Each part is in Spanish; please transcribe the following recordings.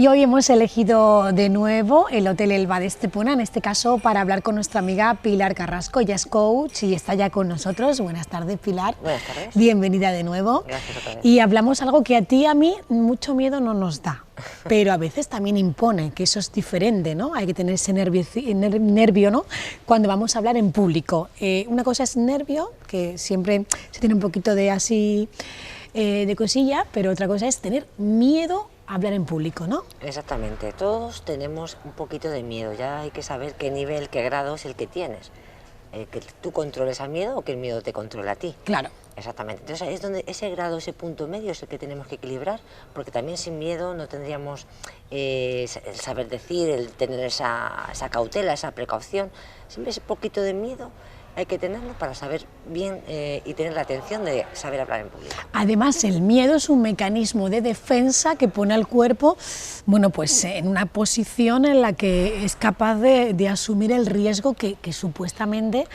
Y hoy hemos elegido de nuevo el Hotel Elba de Estepona, en este caso para hablar con nuestra amiga Pilar Carrasco. Ella es coach y está ya con nosotros. Buenas tardes, Pilar. Buenas tardes. Bienvenida de nuevo. Gracias otra vez. Y hablamos algo que a ti y a mí mucho miedo no nos da, pero a veces también impone, que eso es diferente, ¿no? Hay que tener ese nervio, ¿no? Cuando vamos a hablar en público. Una cosa es nervio, que siempre se tiene un poquito de así, de cosilla, pero otra cosa es tener miedo a hablar en público, ¿no? Exactamente, todos tenemos un poquito de miedo, ya hay que saber qué nivel, qué grado es el que tienes. Que tú controles al miedo o que el miedo te controle a ti. Claro. Exactamente, entonces es donde ese grado, ese punto medio es el que tenemos que equilibrar, porque también sin miedo no tendríamos el saber decir, el tener esa cautela, esa precaución. Siempre ese poquito de miedo hay que tenerlo para saber bien y tener la atención de saber hablar en público. Además, el miedo es un mecanismo de defensa que pone al cuerpo, bueno, pues en una posición en la que es capaz de asumir el riesgo que supuestamente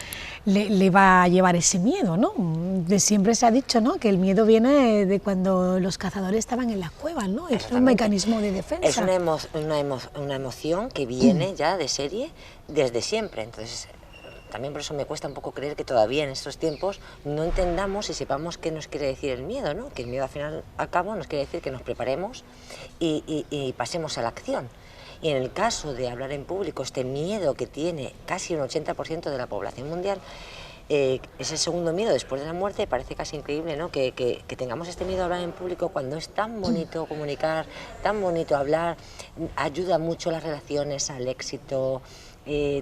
le va a llevar ese miedo, ¿no? Siempre se ha dicho, ¿no?, que el miedo viene de cuando los cazadores estaban en las cuevas, ¿no? Es un mecanismo de defensa. Es una emoción que viene ya de serie desde siempre, entonces también por eso me cuesta un poco creer que todavía en estos tiempos no entendamos y sepamos qué nos quiere decir el miedo, ¿no? Que el miedo al final al cabo nos quiere decir que nos preparemos y pasemos a la acción. Y en el caso de hablar en público, este miedo que tiene casi un 80% de la población mundial, es el segundo miedo después de la muerte. Parece casi increíble, ¿no?, que tengamos este miedo a hablar en público cuando es tan bonito comunicar, tan bonito hablar, ayuda mucho a las relaciones, al éxito,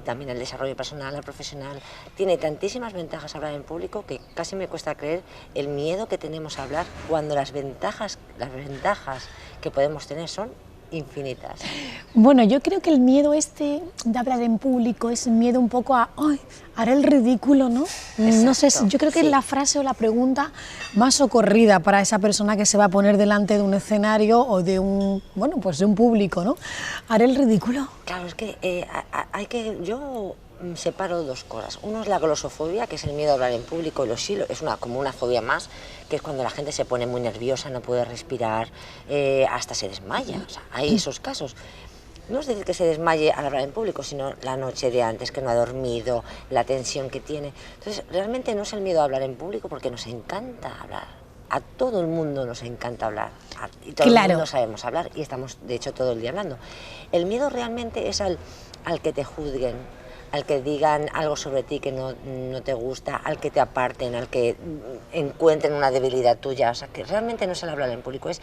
también al desarrollo personal, al profesional. Tiene tantísimas ventajas hablar en público que casi me cuesta creer el miedo que tenemos a hablar cuando las ventajas que podemos tener son infinitas. Bueno, yo creo que el miedo este de hablar en público es miedo un poco a, ay, haré el ridículo, ¿no? Exacto, no sé, yo creo que sí. es la frase o la pregunta más socorrida para esa persona que se va a poner delante de un escenario o de un, bueno, pues de un público, ¿no? ¿Haré el ridículo? Claro, es que yo separo dos cosas. Uno es la glosofobia, que es el miedo a hablar en público, y es como una fobia más, que es cuando la gente se pone muy nerviosa, no puede respirar, hasta se desmaya. O sea, hay esos casos. No es decir que se desmaye al hablar en público, sino la noche de antes, que no ha dormido, la tensión que tiene. Entonces, realmente no es el miedo a hablar en público, porque nos encanta hablar. A todo el mundo nos encanta hablar, y todo el mundo sabemos hablar, y estamos, de hecho, todo el día hablando. El miedo realmente es al que te juzguen, al que digan algo sobre ti que no te gusta, al que te aparten, al que encuentren una debilidad tuya. O sea, que realmente no es el hablar en público, es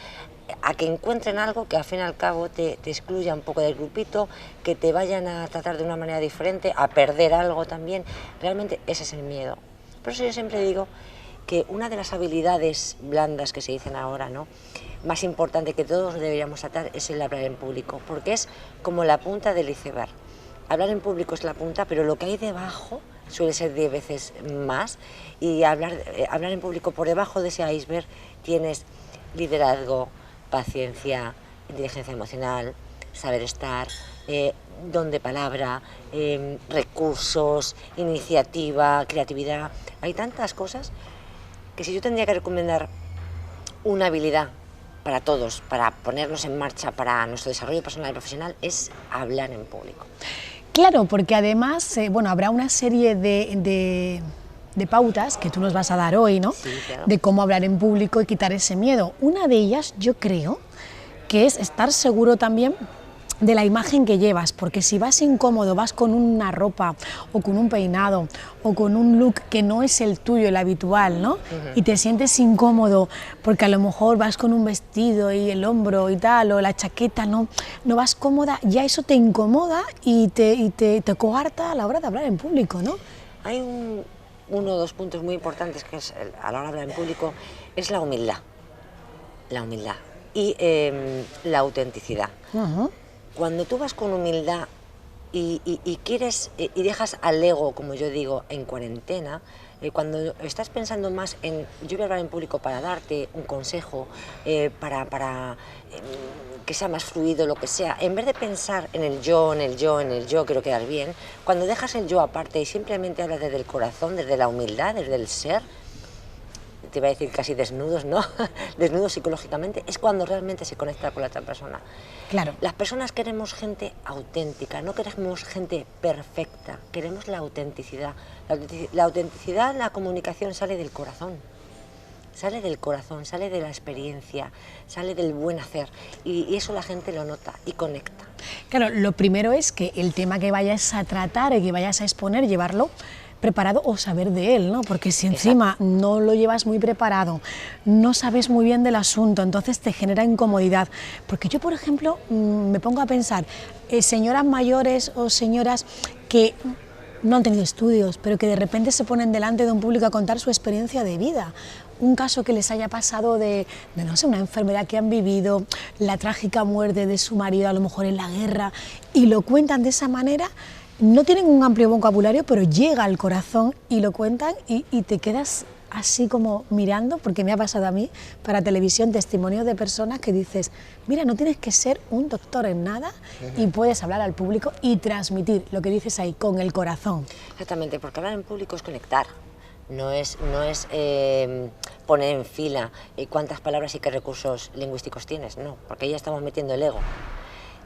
a que encuentren algo que al fin y al cabo te excluya un poco del grupito, que te vayan a tratar de una manera diferente, a perder algo también. Realmente ese es el miedo. Por eso yo siempre digo que una de las habilidades blandas que se dicen ahora, ¿no?, más importante que todos deberíamos tratar es el hablar en público, porque es como la punta del iceberg. Hablar en público es la punta, pero lo que hay debajo suele ser 10 veces más, y hablar en público, por debajo de ese iceberg tienes liderazgo, paciencia, inteligencia emocional, saber estar, don de palabra, recursos, iniciativa, creatividad. Hay tantas cosas que si yo tendría que recomendar una habilidad para todos, para ponernos en marcha para nuestro desarrollo personal y profesional, es hablar en público. Claro, porque además, bueno, habrá una serie de pautas que tú nos vas a dar hoy, ¿no? Sí, claro. De cómo hablar en público y quitar ese miedo. Una de ellas, yo creo, que es estar seguro también de la imagen que llevas, porque si vas incómodo, vas con una ropa o con un peinado o con un look que no es el tuyo, el habitual, ¿no? Y te sientes incómodo porque a lo mejor vas con un vestido y el hombro y tal, o la chaqueta, no vas cómoda, ya eso te incomoda y te coarta a la hora de hablar en público, ¿no? Hay uno o dos puntos muy importantes que es, a la hora de hablar en público, es la humildad. La humildad y la autenticidad. Cuando tú vas con humildad y quieres y dejas al ego, como yo digo, en cuarentena, cuando estás pensando más en yo voy a hablar en público para darte un consejo, para que sea más fluido, lo que sea, en vez de pensar en el yo, quiero quedar bien, cuando dejas el yo aparte y simplemente hablas desde el corazón, desde la humildad, desde el ser, te iba a decir casi desnudos, ¿no? Desnudos psicológicamente, es cuando realmente se conecta con la otra persona. Claro. Las personas queremos gente auténtica, no queremos gente perfecta, queremos la autenticidad. La autenticidad en la comunicación sale del corazón. Sale del corazón, sale de la experiencia, sale del buen hacer y eso la gente lo nota y conecta. Claro, lo primero es que el tema que vayas a tratar y que vayas a exponer, llevarlo preparado o saber de él, ¿no? Porque si encima no lo llevas muy preparado, no sabes muy bien del asunto, entonces te genera incomodidad. Porque yo, por ejemplo, me pongo a pensar, señoras mayores o señoras que no han tenido estudios, pero que de repente se ponen delante de un público a contar su experiencia de vida, un caso que les haya pasado de no sé, una enfermedad que han vivido, la trágica muerte de su marido, a lo mejor en la guerra, y lo cuentan de esa manera. No tienen un amplio vocabulario, pero llega al corazón y lo cuentan y te quedas así como mirando, porque me ha pasado a mí para televisión testimonios de personas que dices, mira, no tienes que ser un doctor en nada y puedes hablar al público y transmitir lo que dices ahí con el corazón. Exactamente, porque hablar en público es conectar. No es poner en fila cuántas palabras y qué recursos lingüísticos tienes, no, porque ahí ya estamos metiendo el ego.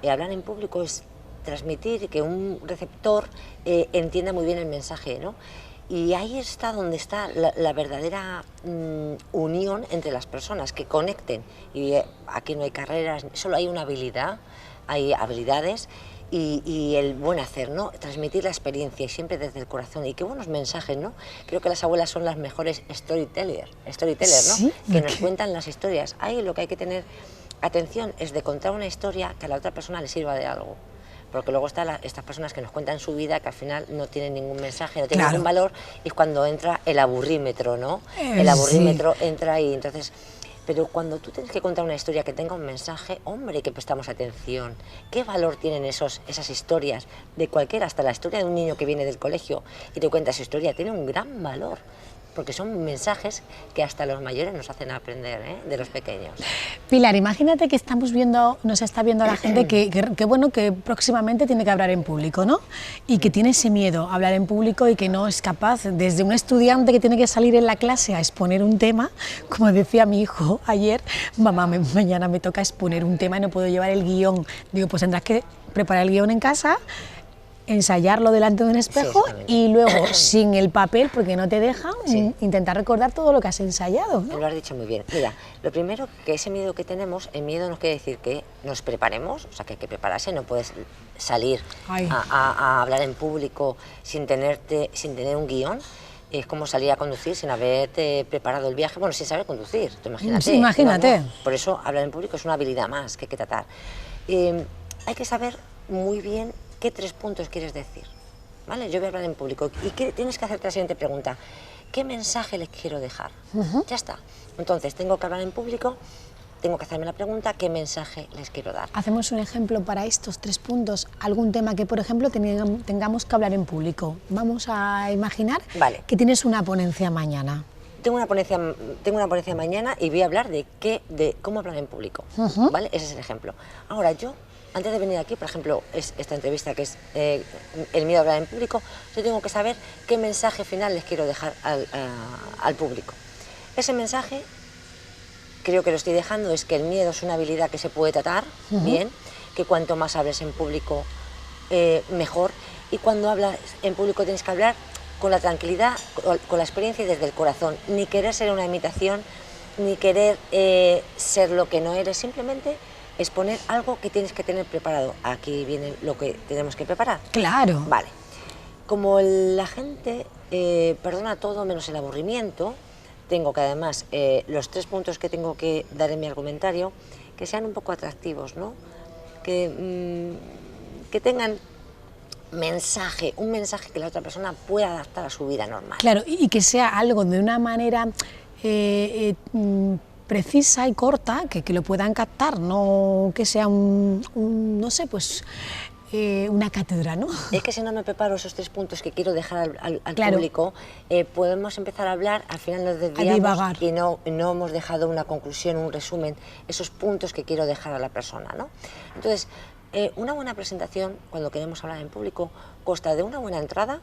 Hablar en público es transmitir, que un receptor entienda muy bien el mensaje, ¿no? Y ahí está donde está la verdadera unión entre las personas, que conecten. Y aquí no hay carreras, solo hay una habilidad, hay habilidades y el buen hacer, ¿no? Transmitir la experiencia y siempre desde el corazón. Y qué buenos mensajes, ¿no? Creo que las abuelas son las mejores storytellers, ¿no? ¿Sí? Que nos cuentan las historias. Ahí lo que hay que tener atención es de contar una historia que a la otra persona le sirva de algo. Porque luego están estas personas que nos cuentan su vida, que al final no tienen ningún mensaje, no tienen ningún valor, y es cuando entra el aburrímetro, ¿no? El aburrímetro entra ahí, entonces... Pero cuando tú tienes que contar una historia que tenga un mensaje, hombre, que prestamos atención. ¿Qué valor tienen esas historias de cualquiera? Hasta la historia de un niño que viene del colegio y te cuenta su historia, tiene un gran valor. Porque son mensajes que hasta los mayores nos hacen aprender, de los pequeños. Pilar, imagínate que estamos viendo, nos está viendo la gente que bueno, que próximamente tiene que hablar en público, ¿no? Y que tiene ese miedo a hablar en público y que no es capaz, desde un estudiante que tiene que salir en la clase a exponer un tema, como decía mi hijo ayer, mamá, mañana me toca exponer un tema y no puedo llevar el guión. Digo, pues tendrás que preparar el guión en casa, ensayarlo delante de un espejo y luego sin el papel, porque no te dejan, intentar recordar todo lo que has ensayado, ¿no? Lo has dicho muy bien. Mira, lo primero, que ese miedo que tenemos, el miedo no quiere decir que nos preparemos, o sea, que hay que prepararse, no puedes salir a hablar en público sin tener un guión. Es como salir a conducir sin haberte preparado el viaje, bueno, sin saber conducir, imagínate. Sí, imagínate. No. Por eso hablar en público es una habilidad más que hay que tratar. Hay que saber muy bien qué 3 puntos quieres decir, ¿vale? Yo voy a hablar en público y tienes que hacerte la siguiente pregunta: ¿qué mensaje les quiero dejar? Ya está. Entonces, tengo que hablar en público, tengo que hacerme la pregunta: ¿qué mensaje les quiero dar? Hacemos un ejemplo para estos 3 puntos, algún tema que, por ejemplo, tengamos que hablar en público. Vamos a imaginar que tienes una ponencia mañana. Tengo una ponencia mañana y voy a hablar de cómo hablar en público, ¿vale? Ese es el ejemplo. Ahora, yo, antes de venir aquí, por ejemplo, esta entrevista que es el miedo a hablar en público, yo tengo que saber qué mensaje final les quiero dejar al público. Ese mensaje, creo que lo estoy dejando, es que el miedo es una habilidad que se puede tratar bien, que cuanto más hables en público, mejor, y cuando hablas en público tienes que hablar con la tranquilidad, con la experiencia y desde el corazón, ni querer ser una imitación, ni querer ser lo que no eres, simplemente exponer algo que tienes que tener preparado. Aquí viene lo que tenemos que preparar. Claro. Vale. Como la gente perdona todo menos el aburrimiento, tengo que además los 3 puntos que tengo que dar en mi argumentario, que sean un poco atractivos, ¿no? Que tengan mensaje, un mensaje que la otra persona pueda adaptar a su vida normal. Claro, y que sea algo de una manera precisa y corta, que lo puedan captar, no que sea no sé, pues una cátedra, ¿no? Es que si no me preparo esos 3 puntos que quiero dejar al público, podemos empezar a hablar, al final nos desviamos y no hemos dejado una conclusión, un resumen, esos puntos que quiero dejar a la persona, ¿no? Entonces, una buena presentación, cuando queremos hablar en público, consta de una buena entrada,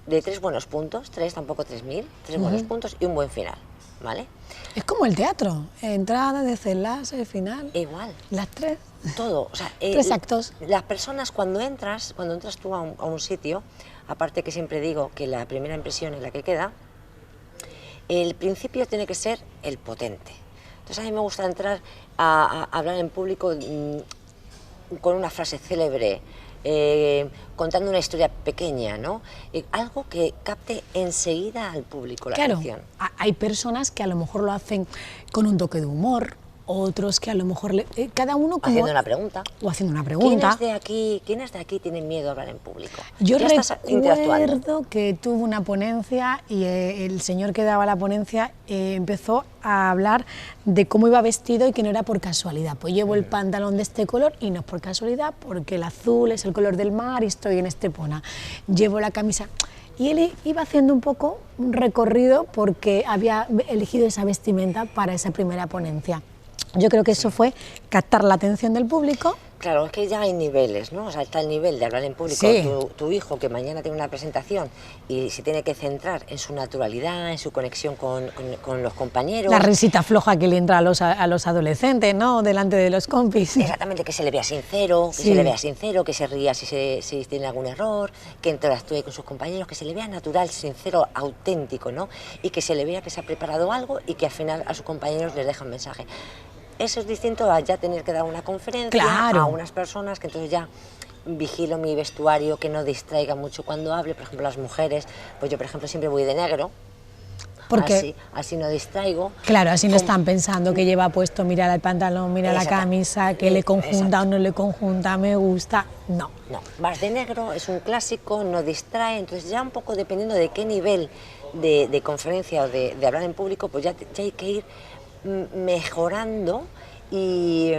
de 3 buenos puntos, 3, tampoco 3000, 3 buenos puntos y un buen final. ¿vale? Es como el teatro, entrada, desenlace, final, Igual. las tres. Todo, o sea, 3 actos. las personas cuando entras tú a un sitio, aparte que siempre digo que la primera impresión es la que queda, el principio tiene que ser el potente. Entonces a mí me gusta entrar a hablar en público con una frase célebre, contando una historia pequeña, ¿no? Algo que capte enseguida al público la Claro, atención. hay personas que a lo mejor lo hacen con un toque de humor, otros que a lo mejor, cada uno como... Haciendo una pregunta. O haciendo una pregunta. ¿Quiénes de aquí tienen miedo a hablar en público? Yo Ya estás interactuando. recuerdo que tuve una ponencia y el señor que daba la ponencia empezó a hablar de cómo iba vestido y que no era por casualidad. Pues llevo el pantalón de este color y no es por casualidad, porque el azul es el color del mar y estoy en Estepona. Llevo la camisa... Y él iba haciendo un poco un recorrido porque había elegido esa vestimenta para esa primera ponencia. Yo creo que eso fue captar la atención del público. Claro, es que ya hay niveles, ¿no? O sea, está el nivel de hablar en público. Sí. Tu hijo que mañana tiene una presentación y se tiene que centrar en su naturalidad, en su conexión con los compañeros. La risita floja que le entra a los adolescentes, ¿no? Delante de los compis. Exactamente, que se le vea sincero, que se ría si tiene algún error, que interactúe con sus compañeros, que se le vea natural, sincero, auténtico, ¿no? Y que se le vea que se ha preparado algo y que al final a sus compañeros les deja un mensaje. Eso es distinto a ya tener que dar una conferencia a unas personas que entonces ya vigilo mi vestuario, que no distraiga mucho cuando hable. Por ejemplo, las mujeres, pues yo por ejemplo siempre voy de negro, porque así no distraigo. Claro, así no están pensando que lleva puesto, mira el pantalón, mira la camisa, que le conjunta o no le conjunta, me gusta, no. No, vas de negro, es un clásico, no distrae, entonces ya un poco dependiendo de qué nivel de conferencia o de hablar en público, pues ya hay que ir mejorando y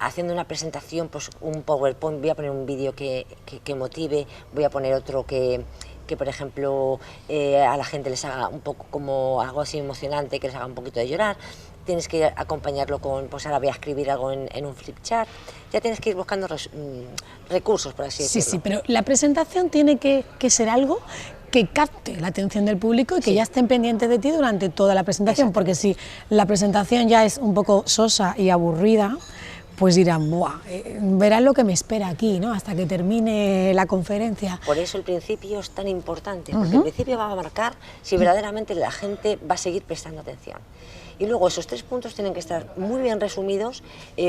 haciendo una presentación, pues un PowerPoint, voy a poner un vídeo que motive, voy a poner otro que por ejemplo a la gente les haga un poco como algo así emocionante, que les haga un poquito de llorar. Tienes que acompañarlo con, pues ahora voy a escribir algo en un flip chart, ya tienes que ir buscando recursos, por así decirlo. Sí, pero la presentación tiene que ser algo que capte la atención del público y que ya estén pendientes de ti durante toda la presentación, porque si la presentación ya es un poco sosa y aburrida, pues dirán, buah, verán lo que me espera aquí, ¿no? Hasta que termine la conferencia. Por eso el principio es tan importante, porque el principio va a marcar si verdaderamente la gente va a seguir prestando atención. Y luego esos 3 puntos tienen que estar muy bien resumidos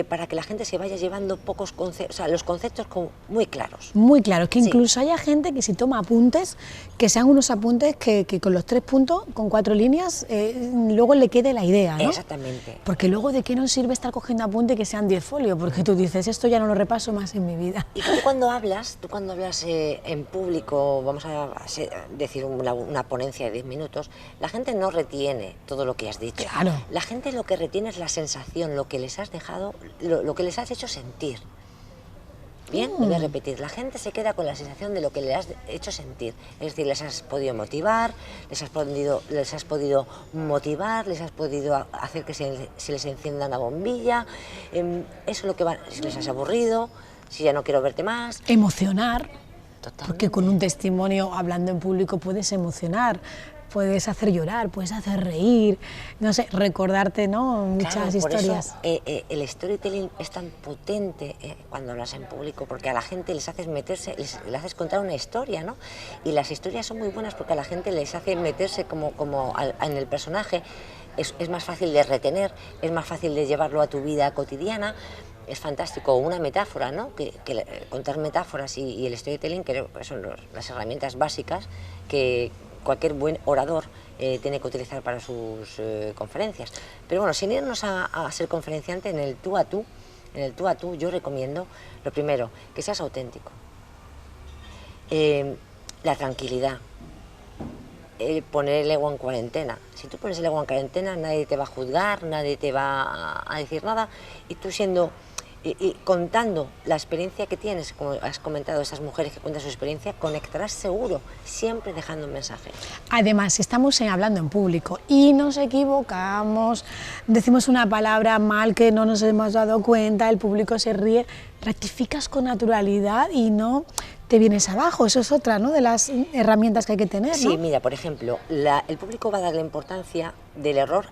para que la gente se vaya llevando pocos conceptos, o sea, los conceptos muy claros. Muy claros, que incluso haya gente que si toma apuntes, que sean unos apuntes que con los 3 puntos, con 4 líneas, luego le quede la idea, ¿no? Exactamente. Porque luego de qué nos sirve estar cogiendo apuntes que sean 10 folios, porque tú dices, esto ya no lo repaso más en mi vida. Y tú cuando hablas en público, vamos a decir una ponencia de 10 minutos, la gente no retiene todo lo que has dicho. Claro. La gente lo que retiene es la sensación, lo que les has dejado, lo que les has hecho sentir. Bien, lo voy a repetir, la gente se queda con la sensación de lo que le has hecho sentir, es decir, les has podido motivar, les has podido motivar, les has podido hacer que se les encienda una bombilla, eso es lo que va, si les has aburrido, si ya no quiero verte más. Emocionar, Totalmente. Porque con un testimonio hablando en público puedes emocionar, puedes hacer llorar, puedes hacer reír, no sé, recordarte, ¿no? Muchas historias. Por eso, el storytelling es tan potente cuando hablas en público, porque a la gente les haces meterse, les haces contar una historia, ¿no? Y las historias son muy buenas porque a la gente les hace meterse en el personaje, es más fácil de retener, es más fácil de llevarlo a tu vida cotidiana. Es fantástico, una metáfora, ¿no? Que contar metáforas y el storytelling, creo que son las herramientas básicas que cualquier buen orador tiene que utilizar para sus conferencias. Pero bueno, sin irnos a ser conferenciante, en el tú a tú yo recomiendo, lo primero, que seas auténtico, la tranquilidad, poner el ego en cuarentena. Si tú pones el ego en cuarentena, nadie te va a juzgar, nadie te va a decir nada, y tú siendo... Y contando la experiencia que tienes, como has comentado, esas mujeres que cuentan su experiencia, conectarás seguro, siempre dejando un mensaje. Además, estamos hablando en público y nos equivocamos, decimos una palabra mal que no nos hemos dado cuenta, el público se ríe, rectificas con naturalidad y no te vienes abajo. Eso es otra, ¿no?, de las herramientas que hay que tener, Sí, ¿no? mira, por ejemplo, el público va a dar la importancia del error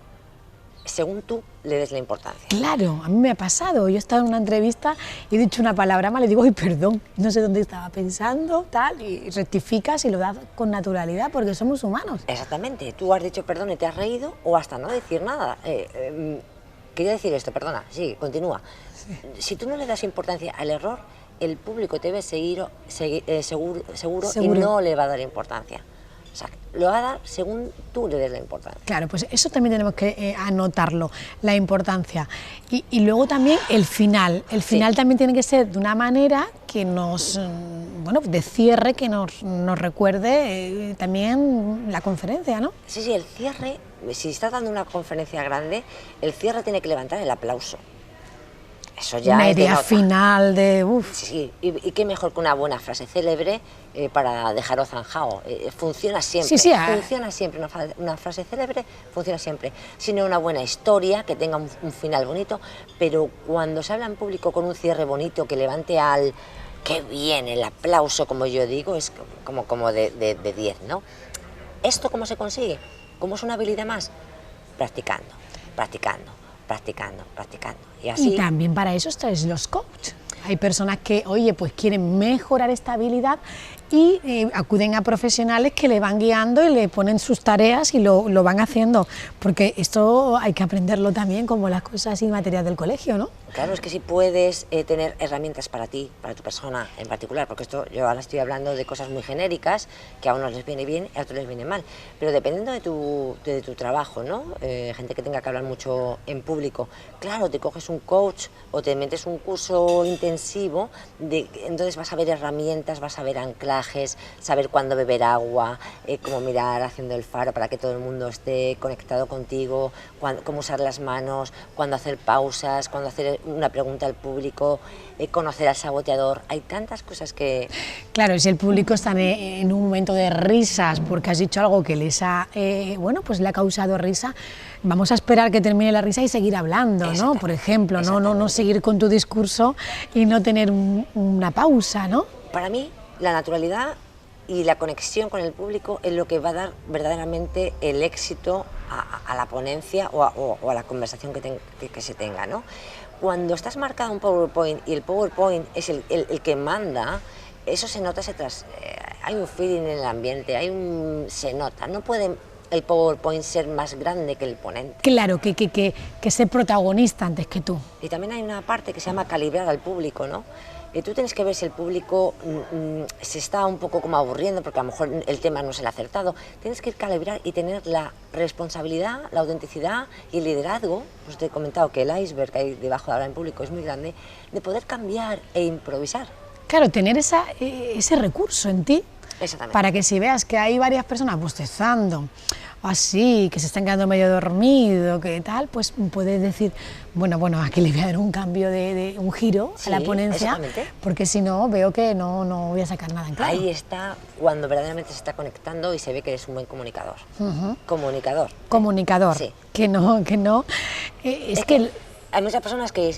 según tú le des la importancia. Claro, a mí me ha pasado. Yo he estado en una entrevista y he dicho una palabra mal, le digo, ay, perdón, no sé dónde estaba pensando, tal, y rectificas y lo das con naturalidad porque somos humanos. Exactamente, tú has dicho perdón y te has reído o hasta no decir nada. Quería decir esto, perdona, sí, continúa. Sí. Si tú no le das importancia al error, el público te ve seguro y no le va a dar importancia. O sea, lo va a dar según tú le des la importancia. Claro, pues eso también tenemos que anotarlo, la importancia. Y luego también el final. El final también tiene que ser de una manera que nos, bueno, de cierre, que nos recuerde también la conferencia, ¿no? Sí, sí, el cierre, si estás dando una conferencia grande, el cierre tiene que levantar el aplauso. Eso ya una idea final de... Uf. Sí, y qué mejor que una buena frase célebre para dejaros zanjado. Funciona siempre, sí, funciona siempre, una frase célebre funciona siempre. Sino una buena historia, que tenga un final bonito, pero cuando se habla en público con un cierre bonito, que levante al... ¡Qué bien! El aplauso, como yo digo, es como de 10, ¿no? ¿Esto cómo se consigue? ¿Cómo es una habilidad más? Practicando, practicando. Practicando, practicando. Y también para eso estáis los coaches. Hay personas que, oye, pues quieren mejorar esta habilidad y acuden a profesionales que le van guiando y le ponen sus tareas y lo van haciendo, porque esto hay que aprenderlo también como las cosas y materias del colegio, ¿no? Claro, es que si puedes tener herramientas para ti, para tu persona en particular, porque esto yo ahora estoy hablando de cosas muy genéricas, que a unos les viene bien y a otros les viene mal, pero dependiendo de tu trabajo, ¿no? Gente que tenga que hablar mucho en público, claro, te coges un coach o te metes un curso intensivo, entonces vas a ver herramientas, vas a ver anclajes, saber cuándo beber agua, cómo mirar haciendo el faro para que todo el mundo esté conectado contigo, cómo usar las manos, cuándo hacer pausas, cuándo hacer una pregunta al público, conocer al saboteador. Hay tantas cosas que... Claro, si el público está en un momento de risas porque has dicho algo que les ha, bueno, pues le ha causado risa, vamos a esperar que termine la risa y seguir hablando, ¿no? Por ejemplo, no seguir con tu discurso y no tener una pausa, ¿no? Para mí, la naturalidad y la conexión con el público es lo que va a dar verdaderamente el éxito a la ponencia o a la conversación que se tenga, ¿no? Cuando estás marcado un PowerPoint y el PowerPoint es el que manda, eso se nota, hay un feeling en el ambiente, se nota, no puede el PowerPoint ser más grande que el ponente. Claro, que ser protagonista antes que tú. Y también hay una parte que se llama calibrar al público, ¿no? Tú tienes que ver si el público se está un poco como aburriendo porque a lo mejor el tema no es el acertado. Tienes que calibrar y tener la responsabilidad, la autenticidad y el liderazgo. Pues te he comentado que el iceberg que hay debajo de hablar en público es muy grande, de poder cambiar e improvisar. Claro, tener ese recurso en ti para que si veas que hay varias personas bostezando, así, que se están quedando medio dormidos, que tal, pues puedes decir, bueno, aquí le voy a dar un cambio un giro a la ponencia, porque si no, veo que no voy a sacar nada en claro. Ahí está cuando verdaderamente se está conectando y se ve que eres un buen comunicador. Comunicador. Comunicador, sí. que no. Es que hay muchas personas que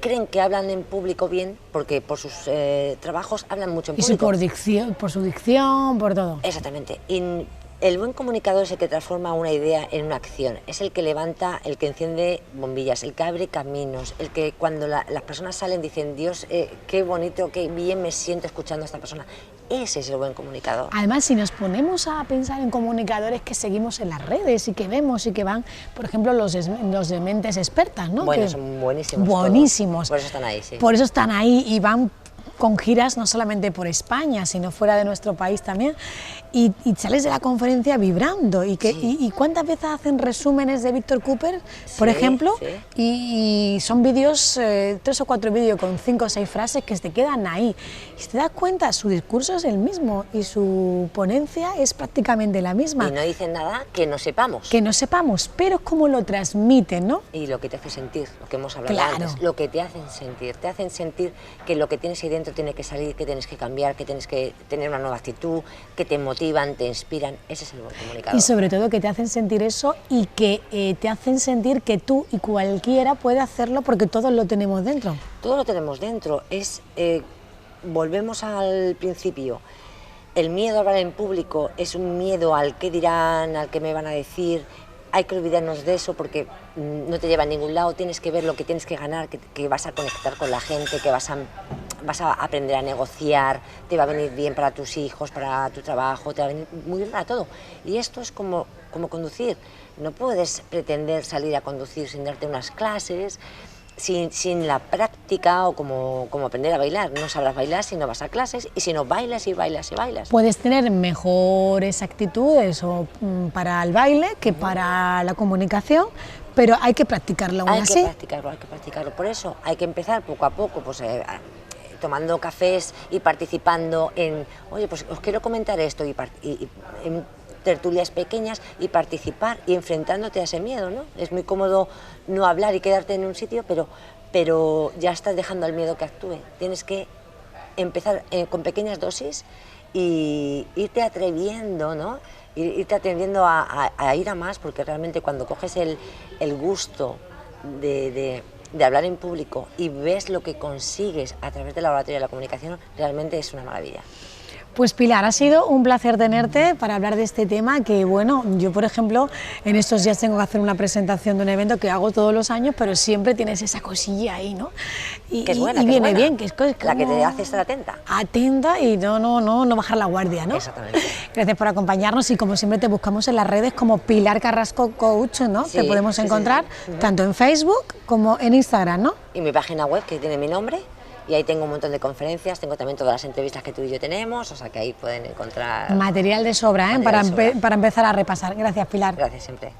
creen que hablan en público bien porque por sus trabajos hablan mucho en público. Y por su dicción, por todo. Exactamente. El buen comunicador es el que transforma una idea en una acción, es el que levanta, el que enciende bombillas, el que abre caminos, el que cuando las personas salen dicen, Dios, qué bonito, qué bien me siento escuchando a esta persona. Ese es el buen comunicador. Además, si nos ponemos a pensar en comunicadores que seguimos en las redes y que vemos y que van, por ejemplo, los de mentes expertas, ¿no? Bueno, son buenísimos. Buenísimos. Por eso están ahí, sí. Por eso están ahí y van con giras no solamente por España, sino fuera de nuestro país también, y sales de la conferencia vibrando, y cuántas veces hacen resúmenes de Víctor Cooper, por ejemplo, y son vídeos, 3 o 4 vídeos con 5 o 6 frases que se te quedan ahí, y si te das cuenta, su discurso es el mismo, y su ponencia es prácticamente la misma. Y no dicen nada que no sepamos. Que no sepamos, pero es como lo transmiten, ¿no? Y lo que te hace sentir, lo que hemos hablado antes, lo que te hacen sentir que lo que tienes ahí dentro tiene que salir, que tienes que cambiar, que tienes que tener una nueva actitud, que te motivan, te inspiran. Ese es el buen comunicador. Y sobre todo que te hacen sentir eso y que te hacen sentir que tú y cualquiera puede hacerlo porque todos lo tenemos dentro. Todos lo tenemos dentro. Es volvemos al principio. El miedo a hablar en público es un miedo al qué dirán, al qué me van a decir. Hay que olvidarnos de eso porque no te lleva a ningún lado. Tienes que ver lo que tienes que ganar, que vas a conectar con la gente, que vas a aprender a negociar, te va a venir bien para tus hijos, para tu trabajo, te va a venir muy bien para todo. Y esto es como conducir. No puedes pretender salir a conducir sin darte unas clases, sin la práctica, o como aprender a bailar. No sabrás bailar si no vas a clases, y si no bailas y bailas y bailas. Puedes tener mejores actitudes para el baile que para la comunicación, pero hay que practicarlo aún así. Hay que practicarlo. Por eso hay que empezar poco a poco, pues tomando cafés y participando en, oye, pues os quiero comentar esto, y en tertulias pequeñas, y participar y enfrentándote a ese miedo, ¿no? Es muy cómodo no hablar y quedarte en un sitio, pero ya estás dejando al miedo que actúe. Tienes que empezar con pequeñas dosis y irte atreviendo, ¿no? Irte atreviendo a ir a más, porque realmente cuando coges el gusto de hablar en público y ves lo que consigues a través del laboratorio de la comunicación, realmente es una maravilla. Pues Pilar, ha sido un placer tenerte para hablar de este tema que, bueno, yo por ejemplo en estos días tengo que hacer una presentación de un evento que hago todos los años, pero siempre tienes esa cosilla ahí, ¿no? Que es buena, y que viene es buena. bien, que es la que te hace estar atenta. Atenta y no bajar la guardia, ¿no? Exactamente. Gracias por acompañarnos, y como siempre te buscamos en las redes como Pilar Carrasco Coach, ¿no? Sí, te podemos encontrar tanto en Facebook como en Instagram, ¿no? Y mi página web, que tiene mi nombre, y ahí tengo un montón de conferencias, tengo también todas las entrevistas que tú y yo tenemos, o sea que ahí pueden encontrar material de sobra, ¿eh? Material de sobra. Para empezar a repasar. Gracias, Pilar. Gracias siempre.